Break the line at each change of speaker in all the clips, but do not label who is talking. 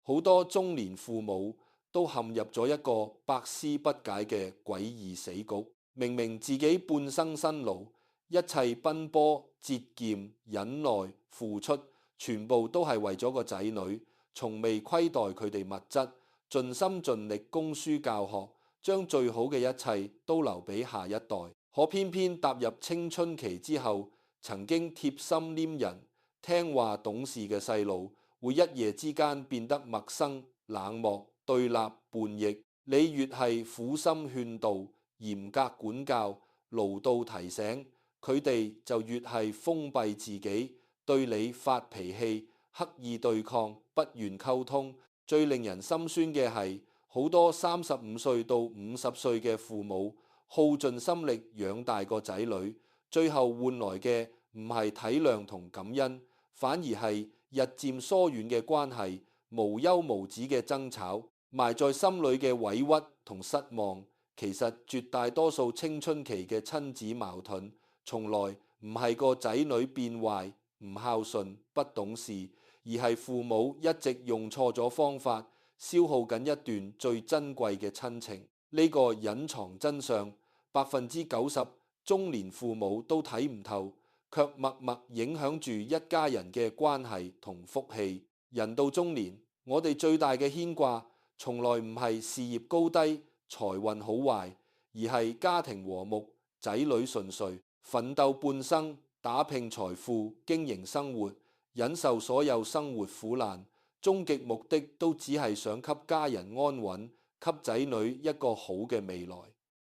好多中年父母都陷入咗一個百思不解嘅詭異死局。明明自己半生辛勞，一切奔波、節儉、忍耐、付出，全部都係為咗個仔女，從未虧待佢哋物質，盡心盡力供書教學，將最好嘅一切都留俾下一代。可偏偏踏入青春期之後，曾經貼心黏人、聽話懂事嘅細路，會一夜之間變得陌生、冷漠、對立、叛逆。你越係苦心勸導、嚴格管教、嘮叨提醒，佢哋就越係封閉自己，對你發脾氣，刻意對抗，不願溝通。最令人心酸嘅係，好多35歲到50歲嘅父母，耗盡心力養大個仔女，最後換來嘅唔係體諒同感恩，反而係日漸疏遠嘅關係，無休無止嘅爭吵，埋在心裏嘅委屈同失望。其實絕大多數青春期嘅親子矛盾，從來唔係個仔女變壞、唔孝順、不懂事，而係父母一直用錯咗方法，消耗緊一段最珍貴嘅親情。呢個隱藏真相，90%中年父母都睇唔透，卻默默影響住一家人嘅關係同福氣。人到中年，我哋最大嘅牽掛，從來唔係事業高低、財運好壞，而係家庭和睦、仔女順遂。奮鬥半生，打拼財富，經營生活，忍受所有生活苦難，終極目的都只係想給家人安穩，給仔女一個好嘅未來。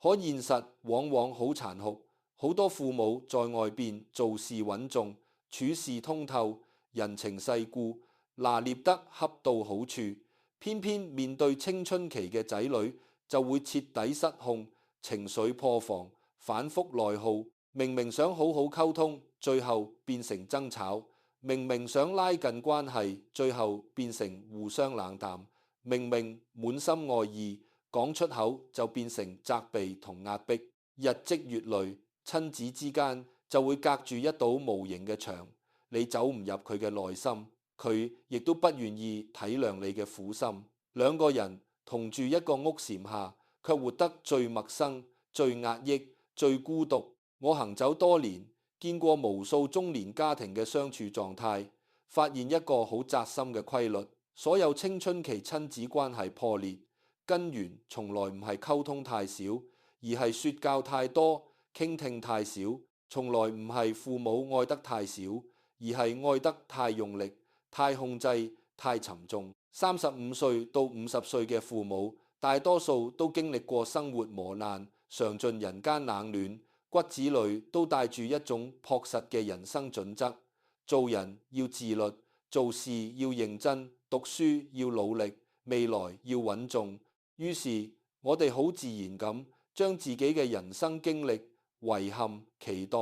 可現實往往好殘酷，好多父母在外邊做事穩重，處事通透，人情世故拿捏得恰到好處，偏偏面對青春期嘅仔女，就會徹底失控，情緒破防，反覆內耗。明明想好好溝通，最後變成爭吵；明明想拉近關係，最後變成互相冷淡；明明滿心愛意，講出口就變成責備同壓迫。日積月累，親子之間就會隔住一堵無形嘅牆，你走唔入佢嘅內心，佢亦都不願意體諒你嘅苦心。兩個人同住一個屋檐下，卻活得最陌生、最壓抑、最孤獨。我行走多年，見過無數中年家庭嘅相處狀態，發現一個好扎心嘅規律：所有青春期親子關係破裂，根源從來唔係溝通太少，而係說教太多、傾聽太少；從來唔係父母愛得太少，而係愛得太用力、太控制、太沉重。35歲到50歲嘅父母，大多數都經歷過生活磨難，嘗盡人間冷暖。骨子裏都帶住一種樸實嘅人生準則：做人要自律，做事要認真，讀書要努力，未來要穩重。於是我哋好自然咁將自己嘅人生經歷、遺憾、期待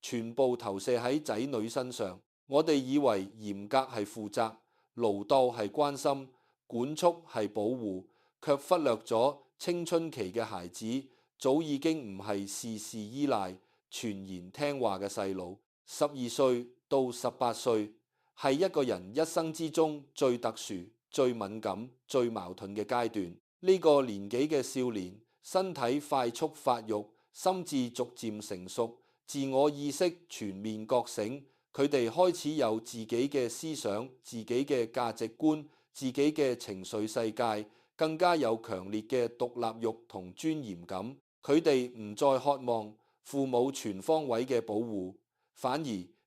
全部投射喺仔女身上。我哋以為嚴格係負責，嘮叨係關心，管束係保護，卻忽略咗青春期嘅孩子早已經唔係事事依賴、全然聽話嘅細路。12歲到18歲係一個人一生之中最特殊、最敏感、最矛盾嘅階段。呢個年紀嘅少年，身體快速發育，心智逐漸成熟，自我意識全面覺醒。佢哋開始有自己嘅思想、自己嘅價值觀、自己嘅情緒世界，更加有強烈嘅獨立欲同尊嚴感。佢哋唔再渴望父母全方位嘅保護，反而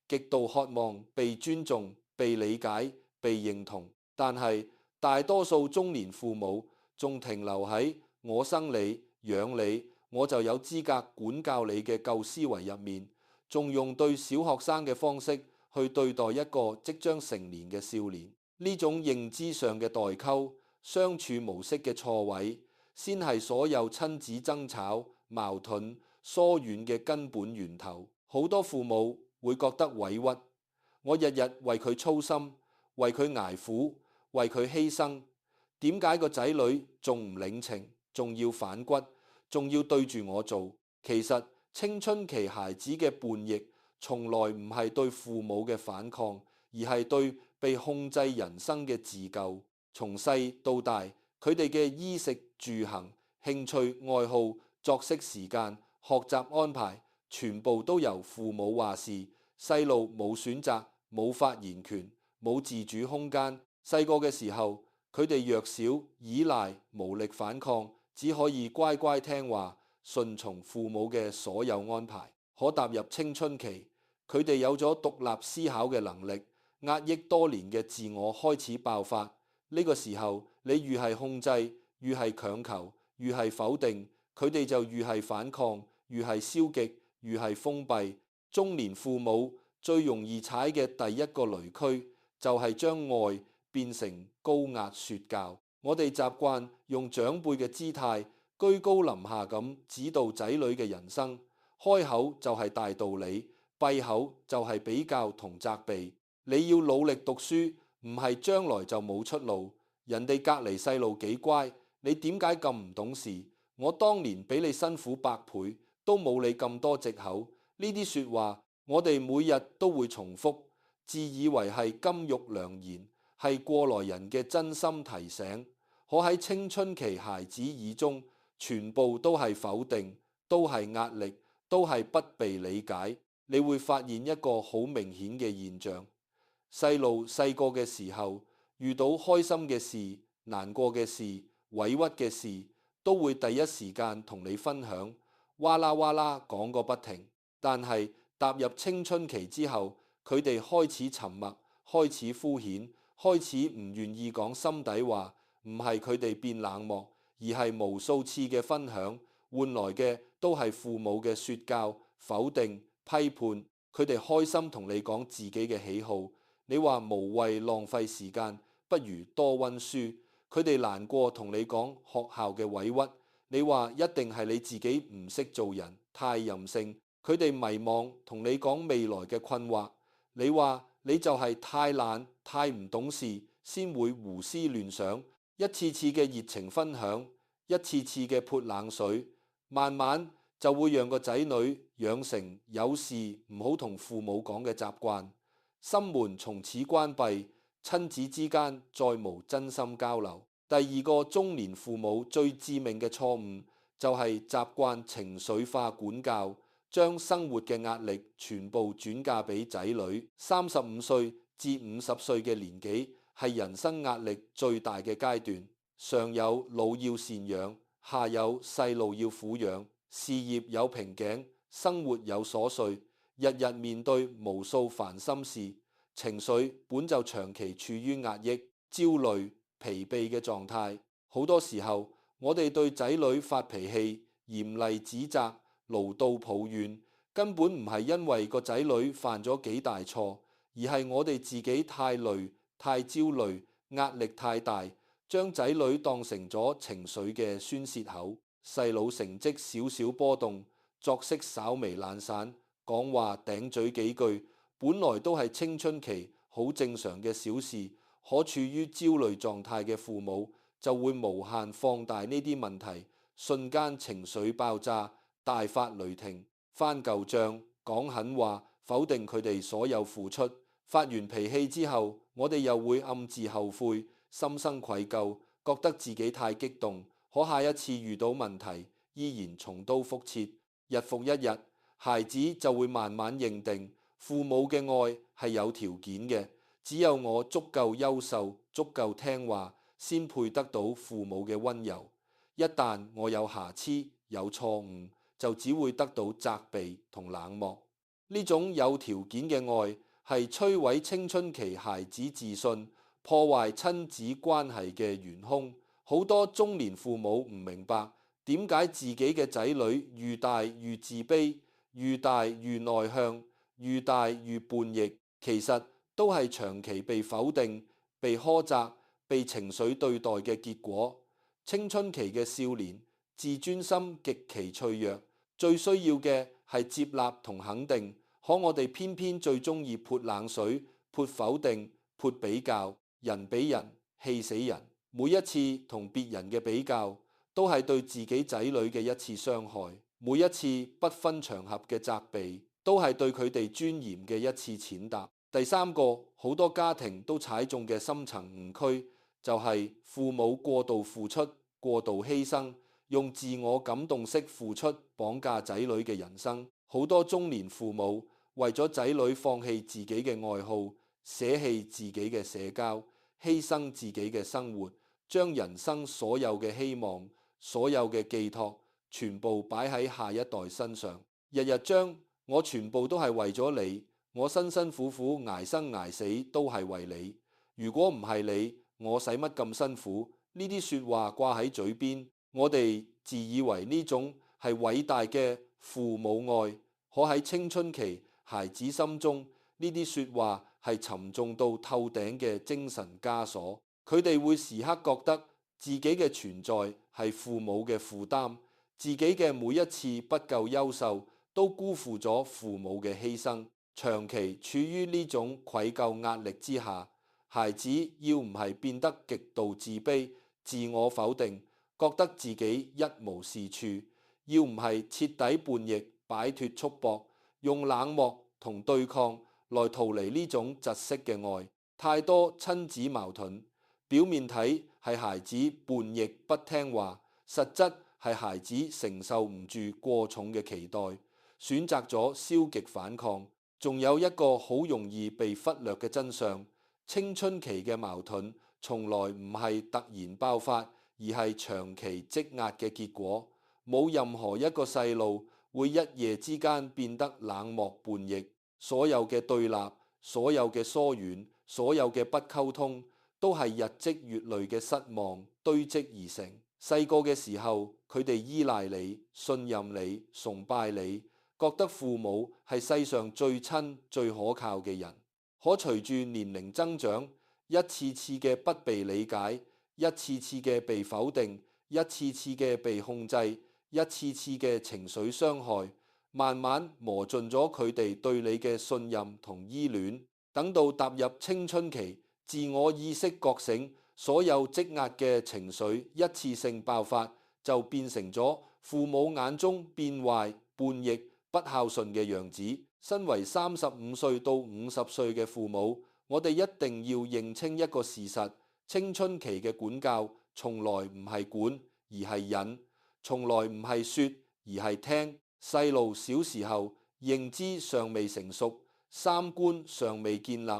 極度渴望被尊重、被理解、被認同。但係大多數中年父母仲停留喺我生你養你，我就有資格管教你嘅舊思維入面，仲用對小學生嘅方式去對待一個即將成年嘅少年。呢種認知上嘅代溝、相處模式嘅錯位，先係所有親子爭吵、矛盾、疏遠嘅根本源頭。好多父母會覺得委屈，我日日為佢操心，為佢捱苦，為佢犧牲，點解個仔女仲唔領情，仲要反骨，仲要對住我做？其實青春期孩子嘅叛逆，從來唔係對父母嘅反抗，而係對被控制人生嘅自救。從細到大，佢哋嘅衣食住行、興趣愛好、作息時間、學習安排，全部都由父母話事。細路冇選擇、冇發言權、冇自主空間。細個嘅時候，佢哋弱小、依賴、無力反抗，只可以乖乖聽話，順從父母嘅所有安排。可踏入青春期，佢哋有咗獨立思考嘅能力，壓抑多年嘅自我開始爆發。呢個時候，你越係控制，越係強求，越係否定，佢哋就越係反抗，越係消極，越係封閉。中年父母最容易踩嘅第一個雷區，就係將愛變成高壓說教。我哋習慣用長輩嘅姿態，居高臨下咁指導仔女嘅人生，開口就係大道理，閉口就係比較同責備。你要努力讀書，唔係將來就冇出路。人哋隔離細路幾乖，你點解咁唔懂事？我當年比你辛苦百倍，都冇你咁多藉口。呢啲說話，我哋每日都會重複，自以為係金玉良言，係過來人嘅真心提醒。可喺青春期孩子耳中，全部都係否定，都係壓力，都係不被理解。你會發現一個好明顯嘅現象：細路細個嘅時候，遇到開心嘅事、難過嘅事、委屈嘅事，都會第一時間同你分享，哇啦哇啦講個不停。但係踏入青春期之後，佢哋開始沉默，開始敷衍，開始唔願意講心底話。唔係佢哋變冷漠，而係無數次嘅分享換來嘅都係父母嘅說教、否定、批判。佢哋開心同你講自己嘅喜好，你話無謂浪費時間，不如多溫書。佢哋難過同你講學校嘅委屈，你話一定係你自己唔識做人，太任性。佢哋迷茫同你講未來嘅困惑，你話你就係太懶、太唔懂事，先會胡思亂想。一次次嘅熱情分享，一次次嘅潑冷水，慢慢就會讓個仔女養成有事唔好同父母講嘅習慣，心門從此關閉，親子之間再無真心交流。第二個中年父母最致命嘅錯誤，就係習慣情緒化管教，將生活嘅壓力全部轉嫁俾仔女。35歲至50歲嘅年紀，係人生壓力最大嘅階段，上有老要贍養，下有細路要撫養，事業有瓶頸，生活有瑣碎，日日面對無數煩心事，情緒本就長期處於壓抑、焦慮、疲憊嘅狀態。好多時候，我哋對仔女發脾氣、嚴厲指責、嘮叨抱怨，根本唔係因為個仔女犯咗幾大錯，而係我哋自己太累、太焦慮，壓力太大，將仔女當成咗情緒嘅宣洩口。細佬成績少少波動，作息稍微懶散，講話頂嘴幾句，本來都係青春期好正常嘅小事，可處於焦慮狀態嘅父母就會無限放大呢啲問題，瞬間情緒爆炸，大發雷霆，翻舊賬，講狠話，否定佢哋所有付出。發完脾氣之後，我哋又會暗自後悔，心生愧疚，覺得自己太激動。可下一次遇到問題，依然重蹈覆轍。日復一日，孩子就會慢慢認定父母嘅愛係有條件嘅，只有我足夠優秀、足夠聽話，先配得到父母嘅溫柔。一旦我有瑕疵、有錯誤，就只會得到責備同冷漠。呢種有條件嘅愛，係摧毀青春期孩子自信、破壞親子關係嘅元兇。好多中年父母唔明白點解自己嘅仔女愈大愈自卑，愈大愈內向，愈大愈叛逆，其實都係長期被否定、被苛責、被情緒對待嘅結果。青春期嘅少年自尊心極其脆弱，最需要嘅係接納同肯定。可我哋偏偏最中意潑冷水、潑否定、潑比較，人比人氣死人。每一次同別人嘅比較，都係對自己仔女嘅一次傷害；每一次不分場合嘅責備，都係對佢哋尊嚴嘅一次踐踏。第三個，好多家庭都踩中嘅深層誤區，就係父母過度付出、過度犧牲，用自我感動式付出綁架仔女嘅人生。好多中年父母為咗仔女放棄自己嘅愛好，捨棄自己嘅社交，犧牲自己嘅生活，將人生所有嘅希望、所有嘅寄託全部擺喺下一代身上，日日將我全部都係為咗你，我辛辛苦苦捱生捱死都係為你，如果唔係你，我使乜咁辛苦？呢啲說話掛喺嘴邊，我哋自以為呢種係偉大嘅父母愛，可喺青春期孩子心中，呢啲說話係沉重到透頂嘅精神枷鎖。佢哋會時刻覺得自己嘅存在係父母嘅負擔，自己嘅每一次不夠優秀都辜負咗父母嘅犧牲。長期處於呢種愧疚壓力之下，孩子要唔係變得極度自卑、自我否定，覺得自己一無是處，要唔係徹底叛逆、擺脫束縛，用冷漠同對抗來逃離呢種窒息嘅愛。太多親子矛盾，表面睇係孩子叛逆不聽話，實質係孩子承受唔住過重嘅期待，選擇咗消極反抗。仲有一個好容易被忽略嘅真相，青春期嘅矛盾從來唔係突然爆發，而係長期積壓嘅結果。冇任何一個細路會一夜之間變得冷漠叛逆，所有嘅對立，所有嘅疏遠，所有嘅不溝通，都係日積月累嘅失望堆積而成。細個嘅時候，佢哋依賴你、信任你、崇拜你，覺得父母係世上最親最可靠嘅人。可隨住年齡增長，一次次嘅不被理解，一次次嘅被否定，一次次嘅被控制，一次次嘅情緒傷害，慢慢磨盡咗佢哋對你嘅信任同依戀。等到踏入青春期，自我意識覺醒，所有積壓嘅情緒一次性爆發，就變成咗父母眼中變壞、叛逆、不孝順嘅樣子。身為35歲到50歲嘅父母，我哋一定要認清一個事實：青春期嘅管教從來唔係管，而係引；從來唔係說，而係聽。細路小時候認知尚未成熟，三觀尚未建立，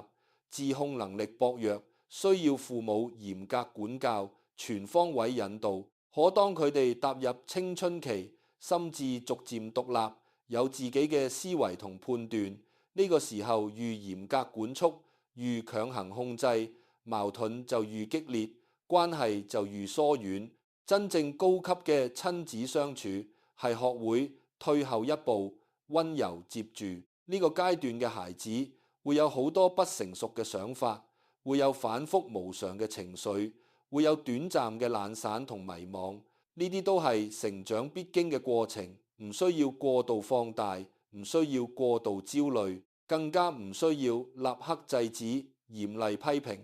自控能力薄弱，需要父母嚴格管教，全方位引導。可當佢哋踏入青春期，心智逐漸獨立，有自己嘅思維同判斷，呢個時候愈嚴格管束，愈強行控制，矛盾就愈激烈，關係就愈疏遠。真正高級嘅親子相處係學會退後一步，溫柔接住。呢個階段嘅孩子會有好多不成熟嘅想法，會有反覆無常嘅情緒，會有短暫嘅懶散同迷惘。呢啲都係成長必經嘅過程。唔需要過度放大，唔需要過度焦慮，更加唔需要立刻制止、嚴厲批評。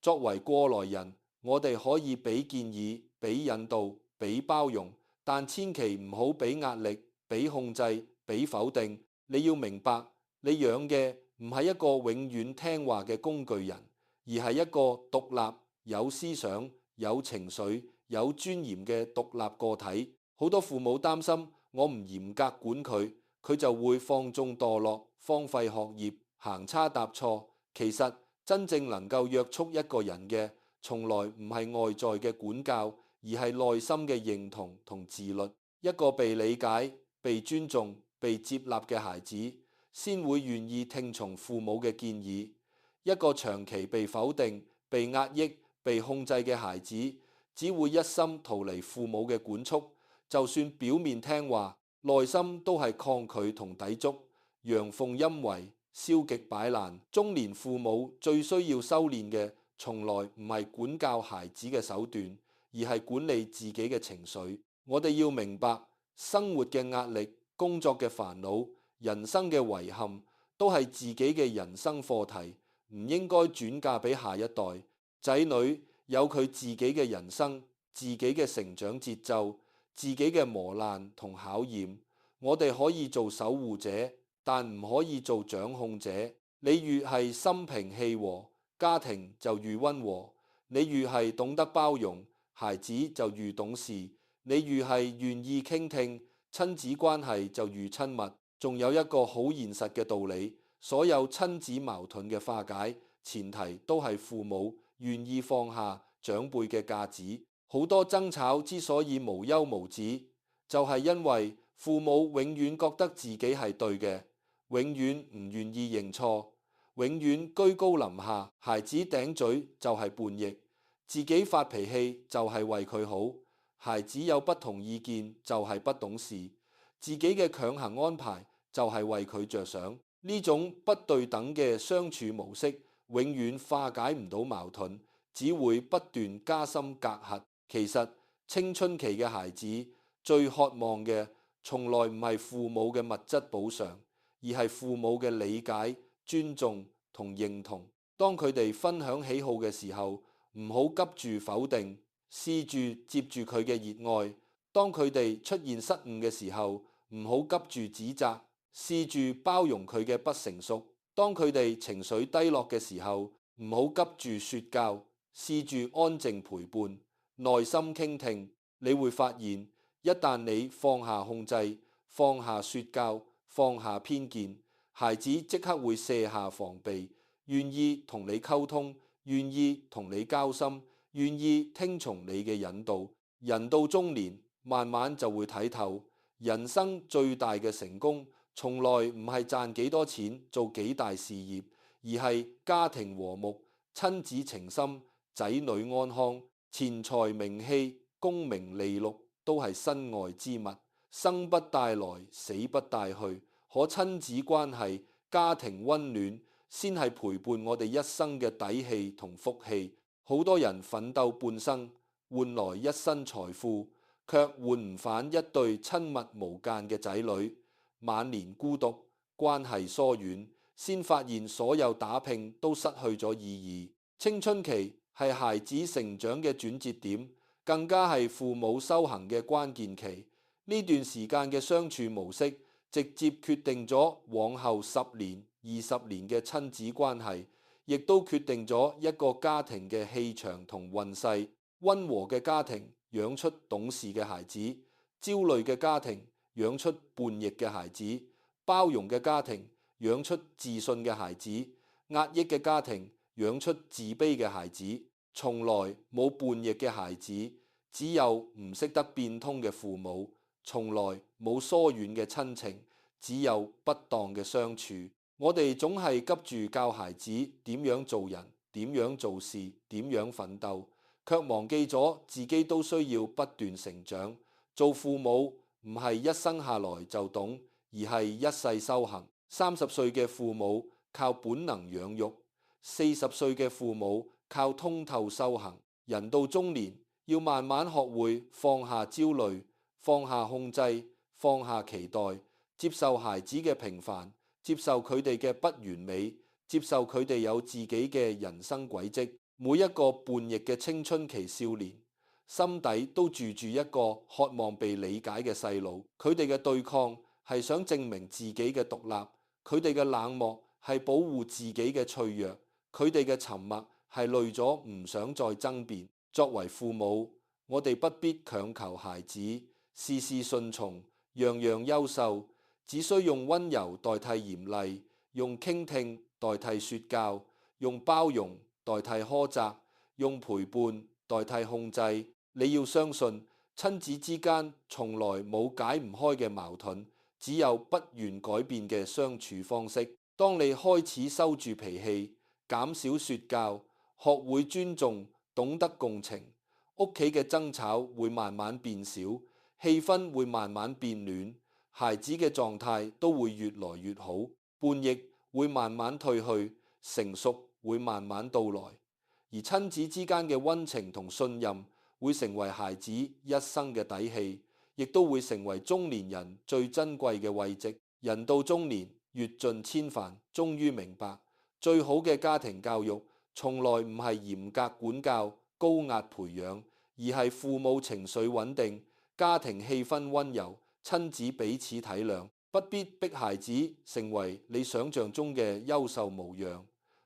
作為過來人，我哋可以俾建議、俾引導、俾包容，但千祈唔好俾壓力、俾控制、俾否定。你要明白，你養嘅唔係一個永遠聽話嘅工具人，而係一個獨立、有思想、有情緒、有尊嚴嘅獨立個體。好多父母擔心，我唔嚴格管佢，佢就會放縱墮落、荒廢學業、行差踏錯。其實真正能夠約束一個人嘅，從來唔係外在嘅管教，而係內心嘅認同同自律。一個被理解、被尊重、被接納嘅孩子，先會願意聽從父母嘅建議。一個長期被否定、被壓抑、被控制嘅孩子，只會一心逃離父母嘅管束。就算表面聽話，內心都係抗拒同抵觸，陽奉陰違，消極擺爛。中年父母最需要修煉嘅，從來唔係管教孩子嘅手段，而係管理自己嘅情緒。我哋要明白，生活嘅壓力、工作嘅煩惱、人生嘅遺憾，都係自己嘅人生課題，唔應該轉嫁俾下一代。仔女有佢自己嘅人生，自己嘅成長節奏，自己嘅磨難同考驗。我哋可以做守護者，但唔可以做掌控者。你越係心平氣和，家庭就越溫和；你越係懂得包容，孩子就越懂事；你越係願意傾聽，親子關係就越親密。仲有一個好現實嘅道理，所有親子矛盾嘅化解，前提都係父母願意放下長輩嘅架子。好多爭吵之所以無休無止，就係因為父母永遠覺得自己係對嘅，永遠唔願意認錯，永遠居高臨下。孩子頂嘴就係叛逆，自己發脾氣就係為佢好。孩子有不同意見就係不懂事，自己嘅強行安排就係為佢着想。呢種不對等嘅相處模式，永遠化解唔到矛盾，只會不斷加深隔閡。其實青春期嘅孩子最渴望嘅，從來唔係父母嘅物質補償，而係父母嘅理解、尊重同認同。當佢哋分享喜好嘅時候，唔好急住否定，試住接住佢嘅熱愛。當佢哋出現失誤嘅時候，唔好急住指責，試住包容佢嘅不成熟。當佢哋情緒低落嘅時候，唔好急住說教，試住安靜陪伴，耐心傾聽。你會發現，一旦你放下控制，放下說教，放下偏見，孩子即刻會卸下防備，願意同你溝通，願意同你交心，願意聽從你嘅引導。人到中年，慢慢就會睇透，人生最大嘅成功，從來唔係賺幾多錢，做幾大事業，而係家庭和睦，親子情深，仔女安康。錢財名氣、功名利祿都係身外之物，生不帶來，死不帶去。可親子關係、家庭溫暖，先係陪伴我哋一生嘅底氣同福氣。好多人奮鬥半生，換來一身財富，卻換唔返一對親密無間嘅仔女。晚年孤獨，關係疏遠，先發現所有打拼都失去咗意義。青春期係孩子成長嘅轉折點，更加係父母修行嘅關鍵期。呢段時間嘅相處模式，直接決定咗往後10年、20年嘅親子關係，亦都決定咗一個家庭嘅氣場同運勢。溫和嘅家庭養出懂事嘅孩子，焦慮嘅家庭養出叛逆嘅孩子，包容嘅家庭養出自信嘅孩子，壓抑嘅家庭養出自卑嘅孩子。從來冇叛逆嘅孩子，只有唔識得變通嘅父母；從來冇疏遠嘅親情，只有不當嘅相處。我哋總係急住教孩子點樣做人，點樣做事，點樣奮鬥，卻忘記咗自己都需要不斷成長。做父母唔係一生下來就懂，而係一世修行。30歲嘅父母靠本能養育，40歲嘅父母靠通透修行。人到中年，要慢慢學會放下焦慮，放下控制，放下期待，接受孩子嘅平凡，接受佢哋嘅不完美，接受佢哋有自己嘅人生軌跡。每一個叛逆嘅青春期少年，心底都住住一個渴望被理解嘅細路。佢哋嘅對抗係想證明自己嘅獨立，佢哋嘅冷漠係保護自己嘅脆弱，佢哋嘅沉默係累咗唔想再爭辯。作為父母，我哋不必強求孩子事事順從，樣樣優秀，只需用溫柔代替嚴厲，用傾聽代替說教，用包容代替苛責，用陪伴代替控制。你要相信，親子之間從來冇解唔開嘅矛盾，只有不願改變嘅相處方式。當你開始收住脾氣，減少說教，學會尊重，懂得共情，屋企嘅爭吵會慢慢變少，氣氛會慢慢變暖，孩子嘅狀態都會越來越好，叛逆會慢慢退去，成熟會慢慢到來。而親子之間嘅溫情同信任會成為孩子一生嘅底氣，亦都會成為中年人最珍貴嘅慰藉。人到中年，閱盡千帆，終於明白，最好嘅家庭教育從來唔係嚴格管教、高壓培養，而係父母情緒穩定，家庭氣氛溫柔，親子彼此體諒。不必逼孩子成為你想象中嘅優秀模樣。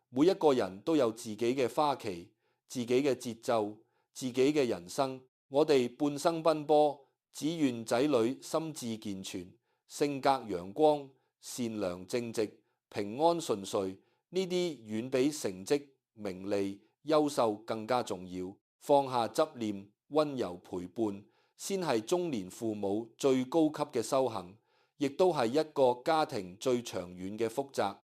每一個人都有自己嘅花期，自己嘅節奏、自己嘅人生。我哋半生奔波，只願仔女心智健全、性格陽光、善良正直、平安順遂。呢啲遠比成績、名利、優秀更加重要。放下執念，溫柔陪伴，先係中年父母最高級嘅修行，亦都係一個家庭最長遠嘅福澤。